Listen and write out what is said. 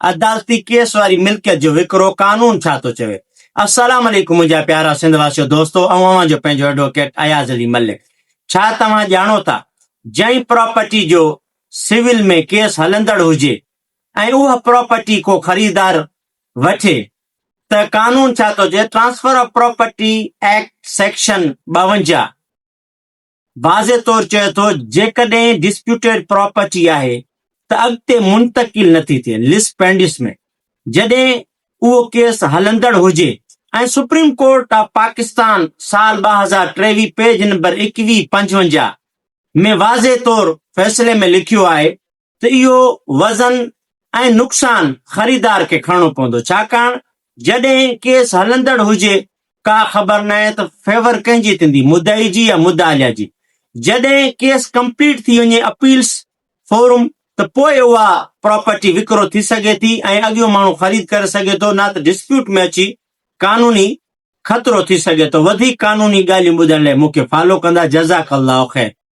अदालती केस वारी मिल्कियत जो विकिरो कानून छा थो चवे। अस्सलाम वालेकुम मुंहिंजा प्यारा सिंध वासियो दोस्तो, ऐं अव्हां जो पंहिंजो एडवोकेट अयाज़ अली मलिक। छा तव्हां ॼाणो था जंहिं प्रॉपर्टी जो सिविल में केस हलंदड़ हुजे ऐं उहा प्रॉपर्टी को ख़रीदार वठे त कानून छा थो चए। Transfer of property act section 52 वाज़े तौर चए थो जेकॾहिं डिस्प्यूटेड प्रॉपर्टी आहे त अॻिते मुंतकिल नथी थिए लिस पेंडिस में, जॾहिं उहो केस हलंदड़ हुजे। ऐं सुप्रीम कोर्ट ऑफ पाकिस्तान साल 2023 पेज नंबर 2155 में वाज़े तौर फ़ैसिले में लिखियो आहे त इहो वज़न ऐं नुक़सान ख़रीदार खे खणणो पवंदो, छाकाणि जॾहिं केस हलंदड़ हुजे का ख़बर न आहे त फेवर कंहिंजी थींदी, मुदई जी या मुद्दालिया जी। जॾहिं केस कंप्लीट थी वञे अपील्स फोरम त पोइ उहा प्रॉपर्टी विकिरो थी सघे थी ऐं अॻियो माण्हू ख़रीद करे सघे थो, न त डिस्प्यूट में अची कानूनी ख़तरो थी सघे थो। वधीक कानूनी ॻाल्हियूं ॿुधण लाइ मूंखे फॉलो कंदा। जज़ाकल्लाहु ख़ैर।